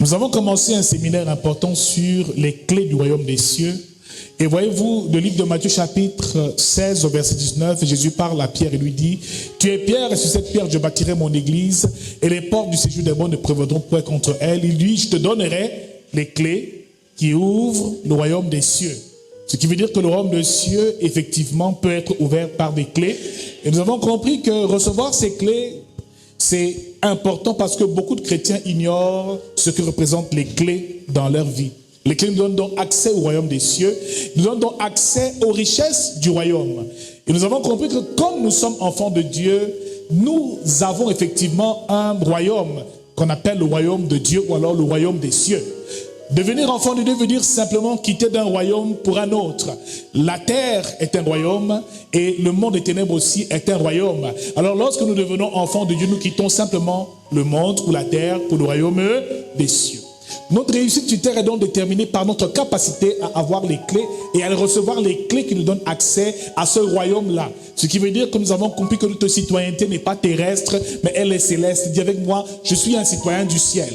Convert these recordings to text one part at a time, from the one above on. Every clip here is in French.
Nous avons commencé un séminaire important sur les clés du royaume des cieux. Et voyez-vous, le livre de Matthieu chapitre 16 au verset 19, Jésus parle à Pierre et lui dit, « Tu es Pierre, et sur cette pierre je bâtirai mon église, et les portes du séjour des morts ne prévaudront point contre elle. » Il dit, « Je te donnerai les clés qui ouvrent le royaume des cieux. » Ce qui veut dire que le royaume des cieux, effectivement, peut être ouvert par des clés. Et nous avons compris que recevoir ces clés, c'est important parce que beaucoup de chrétiens ignorent ce que représentent les clés dans leur vie. Les clés nous donnent donc accès au royaume des cieux, nous donnent donc accès aux richesses du royaume. Et nous avons compris que comme nous sommes enfants de Dieu, nous avons effectivement un royaume qu'on appelle le royaume de Dieu ou alors le royaume des cieux. Devenir enfant de Dieu veut dire simplement quitter d'un royaume pour un autre. La terre est un royaume et le monde des ténèbres aussi est un royaume. Alors lorsque nous devenons enfants de Dieu, nous quittons simplement le monde ou la terre pour le royaume des cieux. Notre réussite sur terre est donc déterminée par notre capacité à avoir les clés et à recevoir les clés qui nous donnent accès à ce royaume-là. Ce qui veut dire que nous avons compris que notre citoyenneté n'est pas terrestre, mais elle est céleste. Dis avec moi, je suis un citoyen du ciel.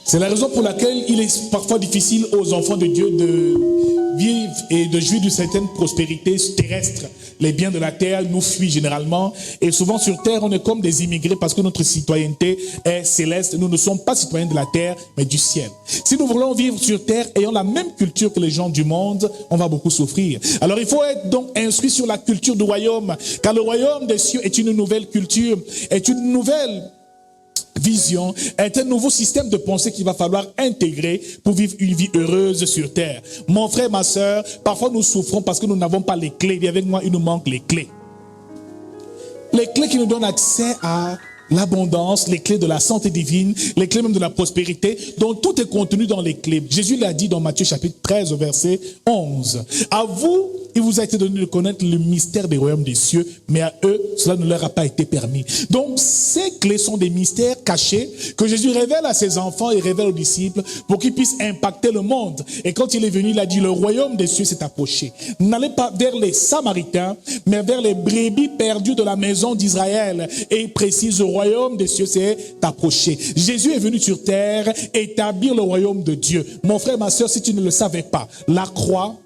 C'est la raison pour laquelle il est parfois difficile aux enfants de Dieu de vivre et de jouir d'une certaine prospérité terrestre. Les biens de la terre nous fuient généralement. Et souvent sur terre, on est comme des immigrés parce que notre citoyenneté est céleste. Nous ne sommes pas citoyens de la terre, mais du ciel. Si nous voulons vivre sur terre ayant la même culture que les gens du monde, on va beaucoup souffrir. Alors il faut être donc instruit sur la culture du royaume. Car le royaume des cieux est une nouvelle culture, est une nouvelle vision, est un nouveau système de pensée qu'il va falloir intégrer pour vivre une vie heureuse sur terre. Mon frère, ma soeur, parfois nous souffrons parce que nous n'avons pas les clés. Et avec moi, il nous manque les clés. Les clés qui nous donnent accès à l'abondance, les clés de la santé divine, les clés même de la prospérité, dont tout est contenu dans les clés. Jésus l'a dit dans Matthieu chapitre 13 au verset 11. À vous, il vous a été donné de connaître le mystère des royaumes des cieux, mais à eux, cela ne leur a pas été permis. Donc, ces clés sont des mystères cachés que Jésus révèle à ses enfants et révèle aux disciples pour qu'ils puissent impacter le monde. Et quand il est venu, il a dit, le royaume des cieux s'est approché. N'allez pas vers les Samaritains, mais vers les brebis perdues de la maison d'Israël. Et il précise, le royaume des cieux s'est approché. Jésus est venu sur terre établir le royaume de Dieu. Mon frère, ma soeur, si tu ne le savais pas, la croix,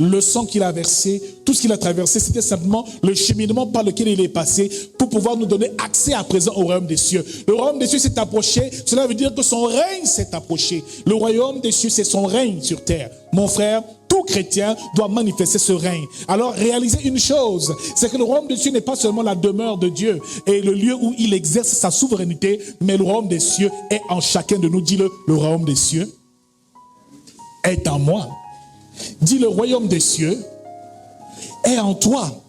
le sang qu'il a versé, tout ce qu'il a traversé, c'était simplement le cheminement par lequel il est passé pour pouvoir nous donner accès à présent au royaume des cieux. Le royaume des cieux s'est approché, cela veut dire que son règne s'est approché. Le royaume des cieux, c'est son règne sur terre. Mon frère, tout chrétien doit manifester ce règne. Alors réalisez une chose, c'est que le royaume des cieux n'est pas seulement la demeure de Dieu et le lieu où il exerce sa souveraineté, mais le royaume des cieux est en chacun de nous. Dis-le, le royaume des cieux est en moi. Dis, le royaume des cieux est en toi.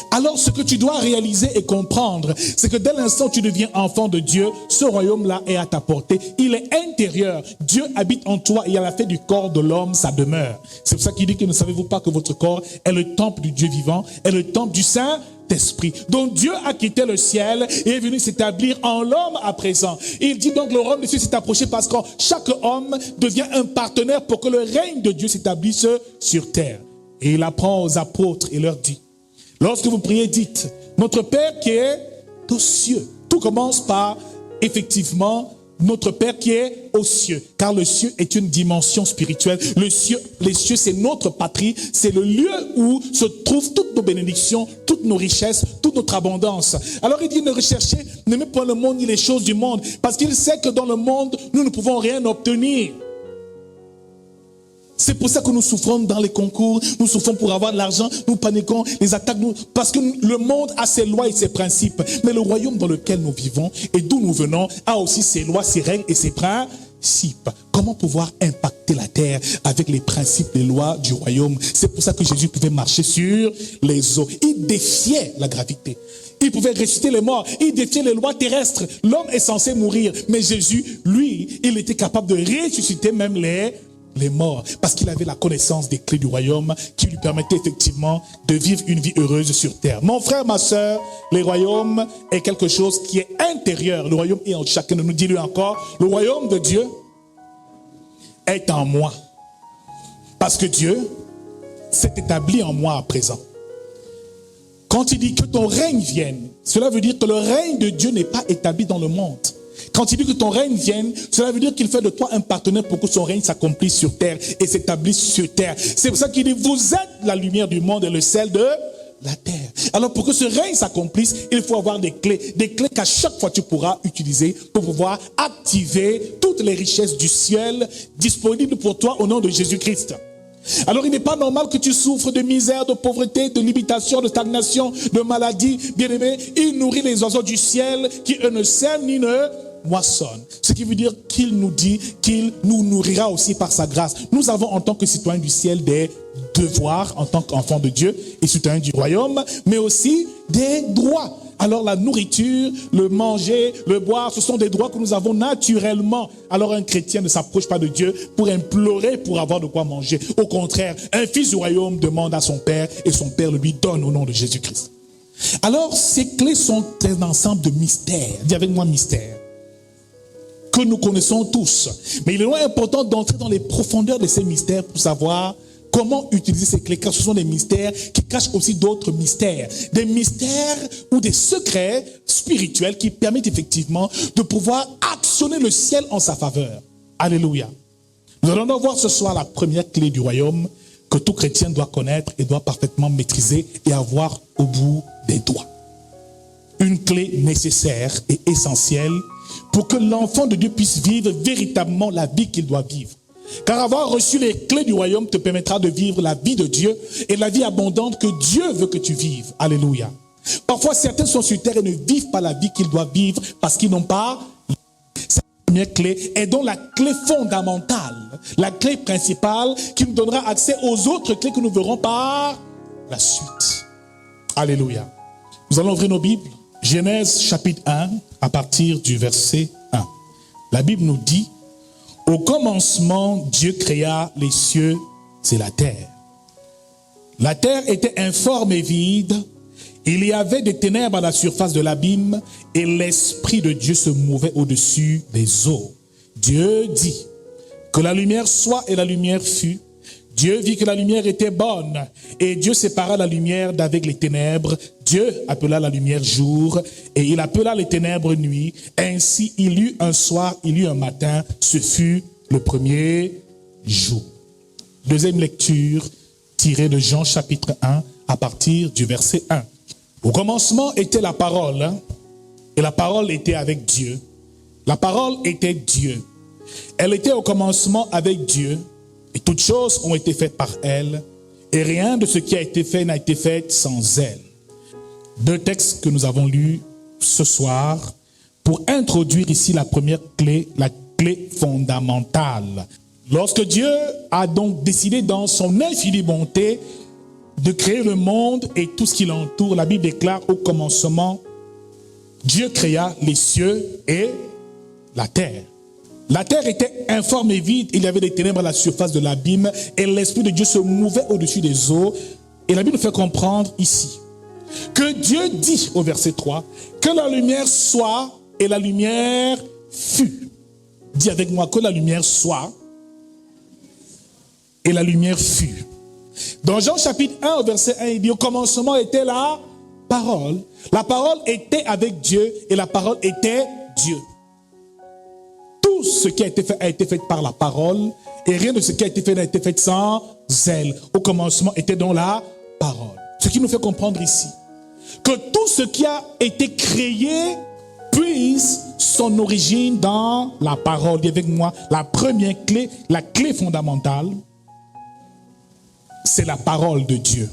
Alors ce que tu dois réaliser et comprendre, c'est que dès l'instant où tu deviens enfant de Dieu, ce royaume-là est à ta portée. Il est intérieur. Dieu habite en toi et il a fait du corps de l'homme sa demeure. C'est pour ça qu'il dit que ne savez-vous pas que votre corps est le temple du Dieu vivant, est le temple du Saint-Esprit. Donc Dieu a quitté le ciel et est venu s'établir en l'homme à présent. Il dit donc le royaume de Dieu s'est approché parce que chaque homme devient un partenaire pour que le règne de Dieu s'établisse sur terre. Et il apprend aux apôtres et leur dit, lorsque vous priez, dites, notre Père qui est aux cieux. Tout commence par, effectivement, notre Père qui est aux cieux. Car le ciel est une dimension spirituelle. Les cieux, c'est notre patrie. C'est le lieu où se trouvent toutes nos bénédictions, toutes nos richesses, toute notre abondance. Alors il dit, ne recherchez, n'aimez pas le monde ni les choses du monde. Parce qu'il sait que dans le monde, nous ne pouvons rien obtenir. C'est pour ça que nous souffrons dans les concours, nous souffrons pour avoir de l'argent, nous paniquons, les attaques, parce que le monde a ses lois et ses principes. Mais le royaume dans lequel nous vivons et d'où nous venons a aussi ses lois, ses règles et ses principes. Comment pouvoir impacter la terre avec les principes, les lois du royaume? C'est pour ça que Jésus pouvait marcher sur les eaux. Il défiait la gravité. Il pouvait ressusciter les morts. Il défiait les lois terrestres. L'homme est censé mourir. Mais Jésus, lui, il était capable de ressusciter même les morts, parce qu'il avait la connaissance des clés du royaume qui lui permettait effectivement de vivre une vie heureuse sur terre. Mon frère, ma soeur, le royaume est quelque chose qui est intérieur. Le royaume est en chacun de nous. Dis-le encore, le royaume de Dieu est en moi. Parce que Dieu s'est établi en moi à présent. Quand il dit que ton règne vienne, cela veut dire que le règne de Dieu n'est pas établi dans le monde. Quand il dit que ton règne vienne, cela veut dire qu'il fait de toi un partenaire pour que son règne s'accomplisse sur terre et s'établisse sur terre. C'est pour ça qu'il dit, vous êtes la lumière du monde et le sel de la terre. Alors pour que ce règne s'accomplisse, il faut avoir des clés qu'à chaque fois tu pourras utiliser pour pouvoir activer toutes les richesses du ciel disponibles pour toi au nom de Jésus-Christ. Alors il n'est pas normal que tu souffres de misère, de pauvreté, de limitation, de stagnation, de maladie. Bien aimé, il nourrit les oiseaux du ciel qui eux ne sèment ni ne moissonnent. Ce qui veut dire qu'il nous dit qu'il nous nourrira aussi par sa grâce. Nous avons en tant que citoyens du ciel des devoirs en tant qu'enfants de Dieu et citoyens du royaume, mais aussi des droits. Alors la nourriture, le manger, le boire, ce sont des droits que nous avons naturellement. Alors un chrétien ne s'approche pas de Dieu pour implorer pour avoir de quoi manger. Au contraire, un fils du royaume demande à son père et son père le lui donne au nom de Jésus-Christ. Alors ces clés sont un ensemble de mystères. Dis avec moi mystère. Que nous connaissons tous. Mais il est vraiment important d'entrer dans les profondeurs de ces mystères pour savoir comment utiliser ces clés, car ce sont des mystères qui cachent aussi d'autres mystères. Des mystères ou des secrets spirituels qui permettent effectivement de pouvoir actionner le ciel en sa faveur. Alléluia. Nous allons voir ce soir la première clé du royaume que tout chrétien doit connaître et doit parfaitement maîtriser et avoir au bout des doigts. Une clé nécessaire et essentielle pour que l'enfant de Dieu puisse vivre véritablement la vie qu'il doit vivre. Car avoir reçu les clés du royaume te permettra de vivre la vie de Dieu et la vie abondante que Dieu veut que tu vives. Alléluia. Parfois, certains sont sur terre et ne vivent pas la vie qu'ils doivent vivre parce qu'ils n'ont pas cette première clé est donc la clé fondamentale, la clé principale qui nous donnera accès aux autres clés que nous verrons par la suite. Alléluia. Nous allons ouvrir nos Bibles. Genèse chapitre 1 à partir du verset 1. La Bible nous dit: au commencement, Dieu créa les cieux et la terre. La terre était informe et vide. Il y avait des ténèbres à la surface de l'abîme et l'Esprit de Dieu se mouvait au-dessus des eaux. Dieu dit que la lumière soit et la lumière fut. Dieu vit que la lumière était bonne et Dieu sépara la lumière d'avec les ténèbres. Dieu appela la lumière jour et il appela les ténèbres nuit. Ainsi il eut un soir, il eut un matin. Ce fut le premier jour. Deuxième lecture tirée de Jean chapitre 1 à partir du verset 1. Au commencement était la parole et la parole était avec Dieu. La parole était Dieu. Elle était au commencement avec Dieu. Et toutes choses ont été faites par elle, et rien de ce qui a été fait n'a été fait sans elle. Deux textes que nous avons lus ce soir pour introduire ici la première clé, la clé fondamentale. Lorsque Dieu a donc décidé dans son infinie bonté de créer le monde et tout ce qui l'entoure, la Bible déclare au commencement, Dieu créa les cieux et la terre. La terre était informe et vide, il y avait des ténèbres à la surface de l'abîme et l'Esprit de Dieu se mouvait au-dessus des eaux. Et la Bible nous fait comprendre ici que Dieu dit au verset 3 que la lumière soit et la lumière fut. Dis avec moi que la lumière soit et la lumière fut. Dans Jean chapitre 1 au verset 1, il dit au commencement était la parole. La parole était avec Dieu et la parole était Dieu. Tout ce qui a été fait par la parole et rien de ce qui a été fait n'a été fait sans elle. Au commencement était dans la parole. Ce qui nous fait comprendre ici que tout ce qui a été créé puise son origine dans la parole. Dis avec moi, la première clé, la clé fondamentale, c'est la parole de Dieu.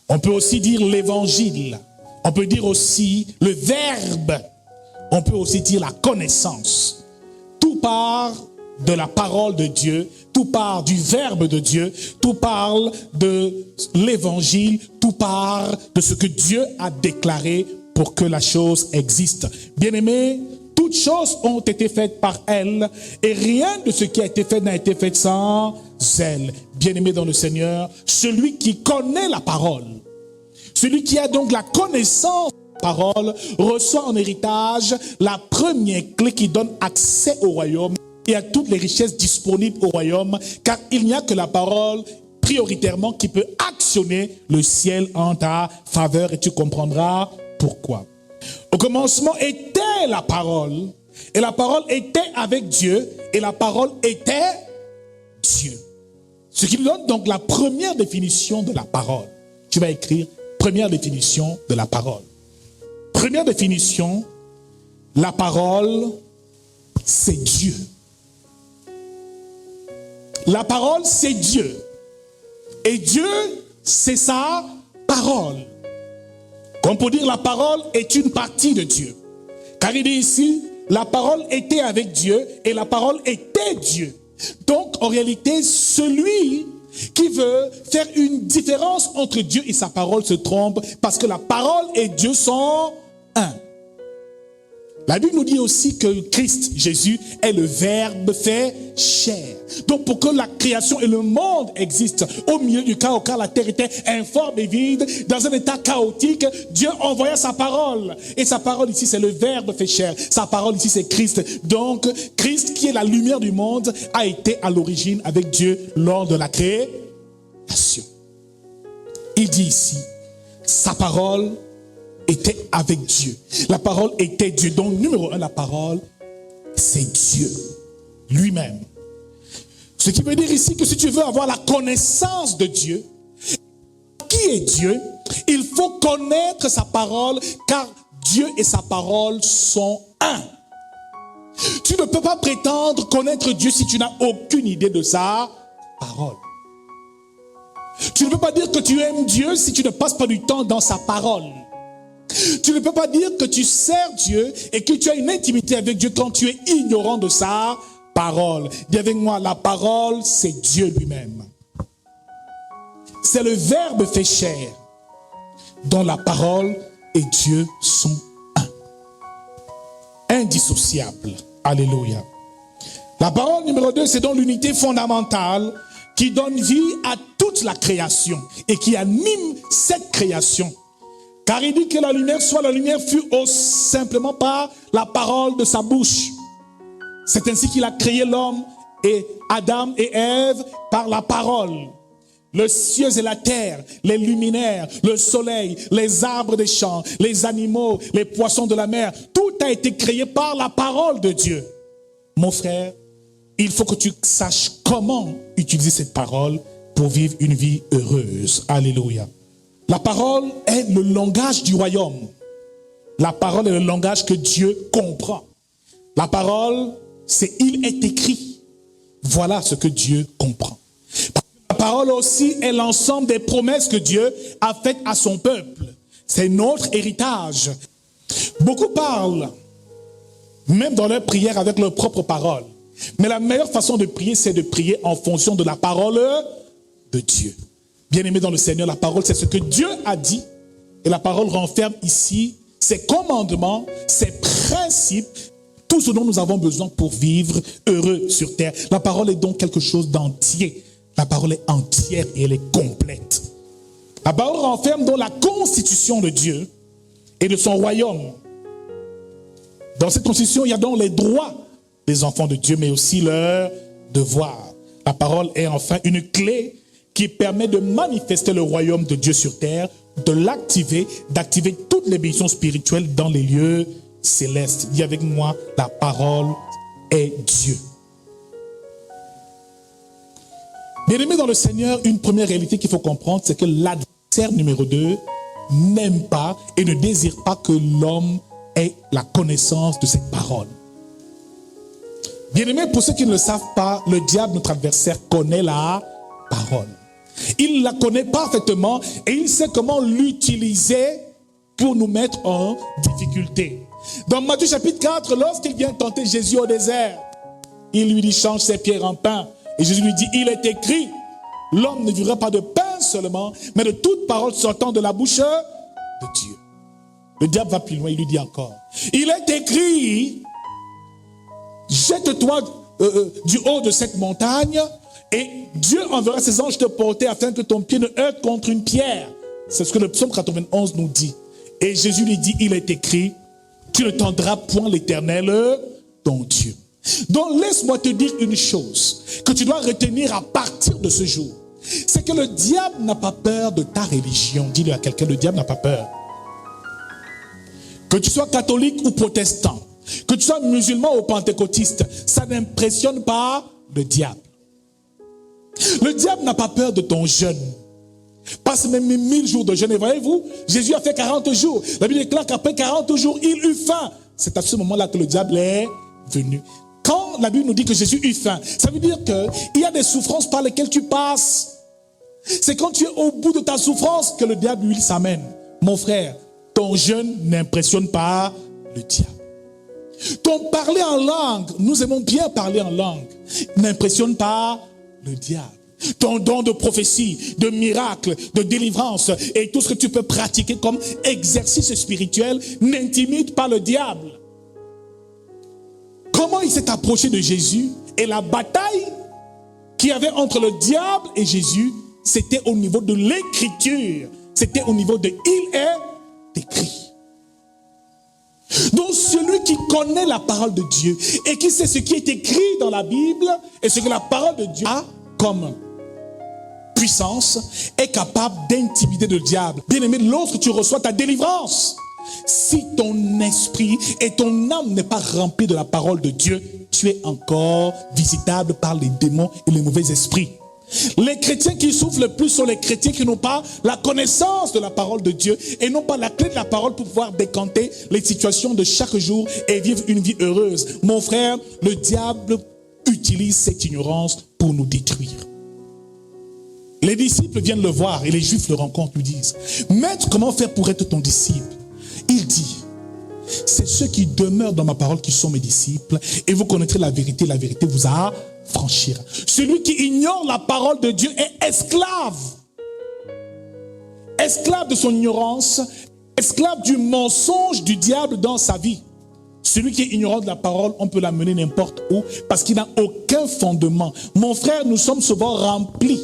On peut aussi dire l'évangile. On peut dire aussi le verbe. On peut aussi dire la connaissance. Tout part de la parole de Dieu, tout part du verbe de Dieu, tout parle de l'évangile, tout part de ce que Dieu a déclaré pour que la chose existe. Bien-aimés, toutes choses ont été faites par elle et rien de ce qui a été fait n'a été fait sans elle. Bien-aimés dans le Seigneur, celui qui connaît la parole, celui qui a donc la connaissance parole reçoit en héritage la première clé qui donne accès au royaume et à toutes les richesses disponibles au royaume, car il n'y a que la parole prioritairement qui peut actionner le ciel en ta faveur et tu comprendras pourquoi. Au commencement était était la parole, et la parole était avec Dieu, et la parole était Dieu. Ce qui nous donne donc la première définition de la parole. Tu vas écrire première définition de la parole. Première définition, la parole, c'est Dieu. La parole, c'est Dieu. Et Dieu, c'est sa parole. Comme pour dire, la parole est une partie de Dieu. Car il dit ici, la parole était avec Dieu et la parole était Dieu. Donc, en réalité, celui qui veut faire une différence entre Dieu et sa parole se trompe, parce que la parole et Dieu sont un. La Bible nous dit aussi que Christ, Jésus, est le Verbe fait chair. Donc pour que la création et le monde existent, au milieu du chaos, car la terre était informe et vide, dans un état chaotique, Dieu envoya sa parole. Et sa parole ici, c'est le Verbe fait chair. Sa parole ici, c'est Christ. Donc Christ, qui est la lumière du monde, a été à l'origine avec Dieu lors de la création. Il dit ici, sa parole était avec Dieu. La parole était Dieu. Donc, numéro un, la parole, c'est Dieu lui-même. Ce qui veut dire ici que si tu veux avoir la connaissance de Dieu, qui est Dieu, il faut connaître sa parole, car Dieu et sa parole sont un. Tu ne peux pas prétendre connaître Dieu si tu n'as aucune idée de sa parole. Tu ne peux pas dire que tu aimes Dieu si tu ne passes pas du temps dans sa parole. Tu ne peux pas dire que tu sers Dieu et que tu as une intimité avec Dieu quand tu es ignorant de sa parole. Dis avec moi, la parole, c'est Dieu lui-même. C'est le Verbe fait chair, dont la parole et Dieu sont un. Indissociables. Alléluia. La parole numéro 2, c'est donc l'unité fondamentale qui donne vie à toute la création et qui anime cette création. Car il dit que la lumière soit la lumière fut simplement par la parole de sa bouche. C'est ainsi qu'il a créé l'homme et Adam et Ève par la parole. Le ciel et la terre, les luminaires, le soleil, les arbres des champs, les animaux, les poissons de la mer, tout a été créé par la parole de Dieu. Mon frère, il faut que tu saches comment utiliser cette parole pour vivre une vie heureuse. Alléluia. La parole est le langage du royaume. La parole est le langage que Dieu comprend. La parole, c'est il est écrit. Voilà ce que Dieu comprend. La parole aussi est l'ensemble des promesses que Dieu a faites à son peuple. C'est notre héritage. Beaucoup parlent, même dans leur prière, avec leur propre parole. Mais la meilleure façon de prier, c'est de prier en fonction de la parole de Dieu. Bien-aimé dans le Seigneur, la parole, c'est ce que Dieu a dit. Et la parole renferme ici ses commandements, ses principes, tout ce dont nous avons besoin pour vivre heureux sur terre. La parole est donc quelque chose d'entier. La parole est entière et elle est complète. La parole renferme donc la constitution de Dieu et de son royaume. Dans cette constitution, il y a donc les droits des enfants de Dieu, mais aussi leurs devoirs. La parole est enfin une clé qui permet de manifester le royaume de Dieu sur terre, de l'activer, d'activer toutes les bénédictions spirituelles dans les lieux célestes. Dis avec moi, la parole est Dieu. Bien-aimé dans le Seigneur, une première réalité qu'il faut comprendre, c'est que l'adversaire numéro 2 n'aime pas et ne désire pas que l'homme ait la connaissance de cette parole. Bien-aimé, pour ceux qui ne le savent pas, le diable, notre adversaire, connaît la parole. Il la connaît parfaitement et il sait comment l'utiliser pour nous mettre en difficulté. Dans Matthieu chapitre 4, lorsqu'il vient tenter Jésus au désert, il lui dit, change ses pierres en pain. Et Jésus lui dit, il est écrit, l'homme ne vivra pas de pain seulement, mais de toute parole sortant de la bouche de Dieu. Le diable va plus loin, il lui dit encore, il est écrit, jette-toi du haut de cette montagne, et Dieu enverra ses anges te porter afin que ton pied ne heurte contre une pierre. C'est ce que le psaume 91 nous dit. Et Jésus lui dit, il est écrit, tu ne tendras point l'Éternel, ton Dieu. Donc laisse-moi te dire une chose que tu dois retenir à partir de ce jour. C'est que le diable n'a pas peur de ta religion. Dis-le à quelqu'un, le diable n'a pas peur. Que tu sois catholique ou protestant, Que tu sois musulman ou pentecôtiste, ça n'impressionne pas le diable. Le diable n'a pas peur de ton jeûne. Passe même 1000 jours de jeûne. Et voyez-vous, Jésus a fait 40 jours. La Bible déclare qu'après 40 jours, il eut faim. C'est à ce moment-là que le diable est venu. Quand la Bible nous dit que Jésus eut faim, ça veut dire qu'il y a des souffrances par lesquelles tu passes. C'est quand tu es au bout de ta souffrance que le diable, lui, s'amène. Mon frère, ton jeûne n'impressionne pas le diable. Ton parler en langue, nous aimons bien parler en langue, n'impressionne pas le diable. Ton don de prophétie, de miracle, de délivrance et tout ce que tu peux pratiquer comme exercice spirituel n'intimide pas le diable. Comment il s'est approché de Jésus et la bataille qu'il y avait entre le diable et Jésus, c'était au niveau de l'écriture. C'était au niveau de il est écrit. Donc celui qui connaît la parole de Dieu et qui sait ce qui est écrit dans la Bible et ce que la parole de Dieu a comme puissance est capable d'intimider le diable. Bien-aimé, lorsque tu reçois ta délivrance, si ton esprit et ton âme n'est pas rempli de la parole de Dieu, tu es encore visitable par les démons et les mauvais esprits. Les chrétiens qui souffrent le plus sont les chrétiens qui n'ont pas la connaissance de la parole de Dieu et n'ont pas la clé de la parole pour pouvoir décanter les situations de chaque jour et vivre une vie heureuse. Mon frère, le diable utilise cette ignorance pour nous détruire. Les disciples viennent le voir et les juifs le rencontrent, lui disent: Maître, comment faire pour être ton disciple? Il dit: c'est ceux qui demeurent dans ma parole qui sont mes disciples et vous connaîtrez la vérité vous affranchira. Celui qui ignore la parole de Dieu est esclave. Esclave de son ignorance, esclave du mensonge du diable dans sa vie. Celui qui est ignorant de la parole, on peut l'amener n'importe où parce qu'il n'a aucun fondement. Mon frère, nous sommes souvent remplis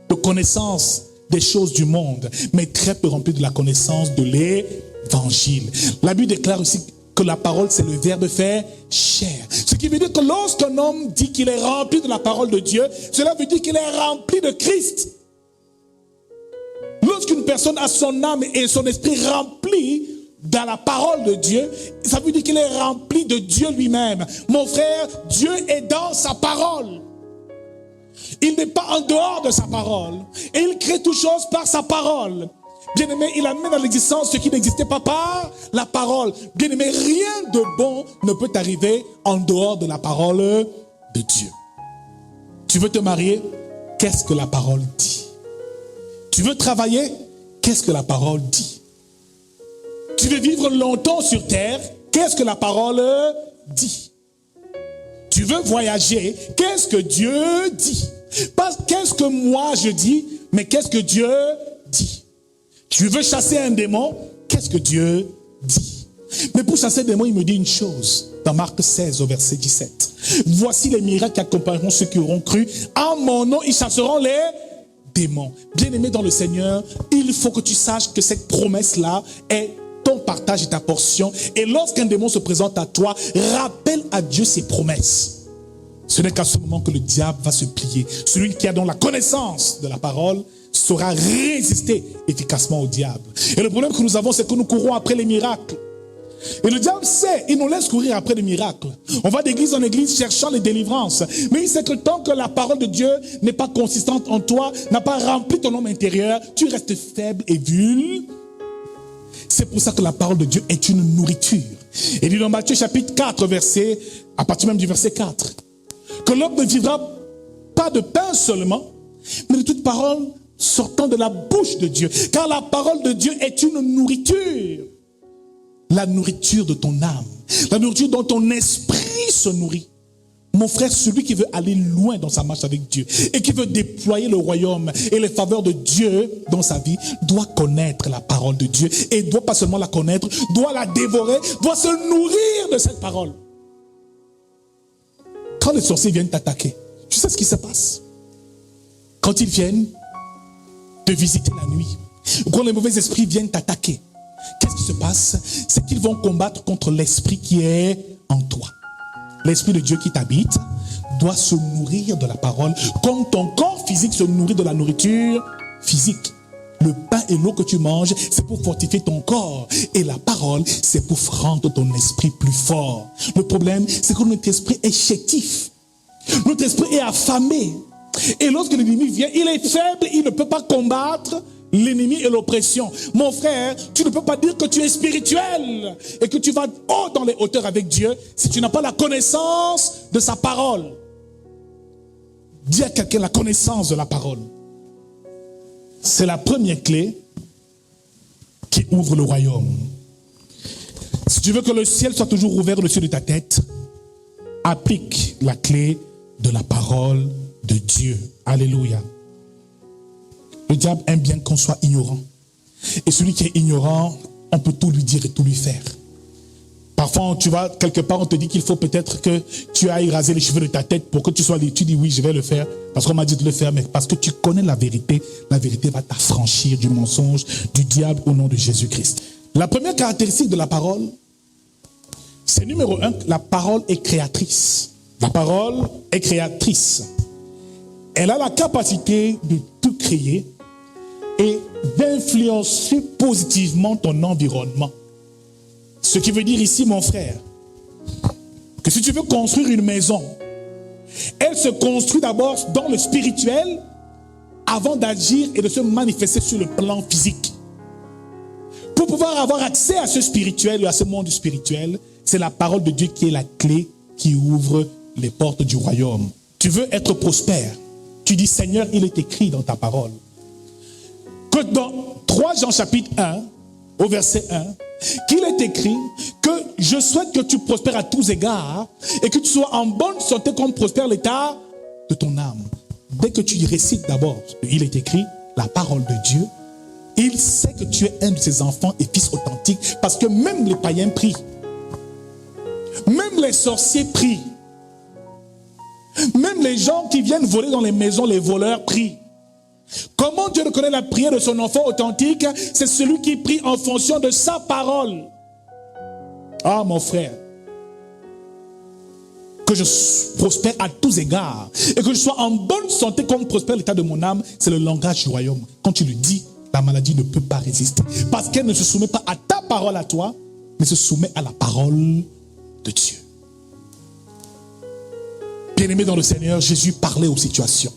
de connaissances des choses du monde, mais très peu remplis de la connaissance de l'évangile. La Bible déclare aussi que la parole, c'est le verbe fait chair. Ce qui veut dire que lorsqu'un homme dit qu'il est rempli de la parole de Dieu, cela veut dire qu'il est rempli de Christ. Lorsqu'une personne a son âme et son esprit rempli dans la parole de Dieu, ça veut dire qu'il est rempli de Dieu lui-même. Mon frère, Dieu est dans sa parole. Il n'est pas en dehors de sa parole. Et il crée toutes choses par sa parole. Bien-aimé, il amène à l'existence ce qui n'existait pas par la parole. Bien-aimé, rien de bon ne peut arriver en dehors de la parole de Dieu. Tu veux te marier? Qu'est-ce que la parole dit? Tu veux travailler? Qu'est-ce que la parole dit? Tu veux vivre longtemps sur terre? Qu'est-ce que la parole dit? Tu veux voyager? Qu'est-ce que Dieu dit? Pas qu'est-ce que moi je dis, mais qu'est-ce que Dieu dit? Tu veux chasser un démon? Qu'est-ce que Dieu dit? Mais pour chasser un démon, il me dit une chose, dans Marc 16, au verset 17. Voici les miracles qui accompagneront ceux qui auront cru. En mon nom, ils chasseront les démons. Bien-aimé dans le Seigneur, il faut que tu saches que cette promesse-là est ton partage et ta portion. Et lorsqu'un démon se présente à toi, rappelle à Dieu ses promesses. Ce n'est qu'à ce moment que le diable va se plier. Celui qui a donc la connaissance de la parole saura résister efficacement au diable. Et le problème que nous avons, c'est que nous courons après les miracles. Et le diable sait, il nous laisse courir après les miracles. On va d'église en église cherchant les délivrances. Mais il sait que tant que la parole de Dieu n'est pas consistante en toi, n'a pas rempli ton homme intérieur, tu restes faible et vulnérable. C'est pour ça que la parole de Dieu est une nourriture. Et dit dans Matthieu chapitre 4, à partir même du verset 4, que l'homme ne vivra pas de pain seulement, mais de toute parole sortant de la bouche de Dieu. Car la parole de Dieu est une nourriture. La nourriture de ton âme. La nourriture dont ton esprit se nourrit. Mon frère, celui qui veut aller loin dans sa marche avec Dieu et qui veut déployer le royaume et les faveurs de Dieu dans sa vie, doit connaître la parole de Dieu. Et doit pas seulement la connaître, doit la dévorer, doit se nourrir de cette parole. Quand les sorciers viennent t'attaquer, tu sais ce qui se passe? Quand ils viennent te visiter la nuit, ou quand les mauvais esprits viennent t'attaquer, qu'est-ce qui se passe? C'est qu'ils vont combattre contre l'esprit qui est en toi. L'esprit de Dieu qui t'habite doit se nourrir de la parole, comme ton corps physique se nourrit de la nourriture physique. Le pain et l'eau que tu manges, c'est pour fortifier ton corps. Et la parole, c'est pour rendre ton esprit plus fort. Le problème, c'est que notre esprit est chétif. Notre esprit est affamé. Et lorsque l'ennemi vient, il est faible, il ne peut pas combattre l'ennemi et l'oppression. Mon frère, tu ne peux pas dire que tu es spirituel et que tu vas haut dans les hauteurs avec Dieu si tu n'as pas la connaissance de sa parole. Dis à quelqu'un la connaissance de la parole. C'est la première clé qui ouvre le royaume. Si tu veux que le ciel soit toujours ouvert au-dessus de ta tête, applique la clé de la parole de Dieu. Alléluia. Le diable aime bien qu'on soit ignorant. Et celui qui est ignorant, on peut tout lui dire et tout lui faire. Parfois, tu vas quelque part, on te dit qu'il faut peut-être que tu ailles raser les cheveux de ta tête pour que tu sois libre. Tu dis oui, je vais le faire parce qu'on m'a dit de le faire, mais parce que tu connais la vérité va t'affranchir du mensonge, du diable au nom de Jésus-Christ. La première caractéristique de la parole, c'est numéro 1, la parole est créatrice. La parole est créatrice. Elle a la capacité de tout créer et d'influencer positivement ton environnement. Ce qui veut dire ici, mon frère, que si tu veux construire une maison, elle se construit d'abord dans le spirituel avant d'agir et de se manifester sur le plan physique. Pour pouvoir avoir accès à ce spirituel ou à ce monde spirituel, c'est la parole de Dieu qui est la clé qui ouvre les portes du royaume. Tu veux être prospère. Tu dis, Seigneur, il est écrit dans ta parole que dans 3 Jean chapitre 1, au verset 1, qu'il est écrit que je souhaite que tu prospères à tous égards et que tu sois en bonne santé comme prospère l'état de ton âme. Dès que tu y récites d'abord, il est écrit la parole de Dieu, il sait que tu es un de ses enfants et fils authentiques parce que même les païens prient. Même les sorciers prient. Même les gens qui viennent voler dans les maisons, les voleurs prient. Comment Dieu reconnaît la prière de son enfant authentique? C'est celui qui prie en fonction de sa parole. Ah mon frère, que je prospère à tous égards et que je sois en bonne santé comme prospère l'état de mon âme, c'est le langage du royaume. Quand tu le dis, la maladie ne peut pas résister parce qu'elle ne se soumet pas à ta parole à toi, mais se soumet à la parole de Dieu. Bien-aimé dans le Seigneur, Jésus parlait aux situations.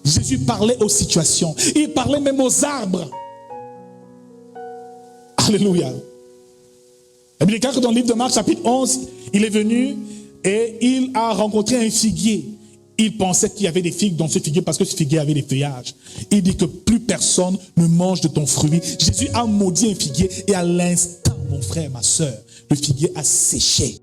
Jésus parlait aux situations. Il parlait même aux arbres. Alléluia. La Bible déclare que dans le livre de Marc, chapitre 11, il est venu et il a rencontré un figuier. Il pensait qu'il y avait des figues dans ce figuier parce que ce figuier avait des feuillages. Il dit que plus personne ne mange de ton fruit. Jésus a maudit un figuier et à l'instant, mon frère, ma soeur, le figuier a séché.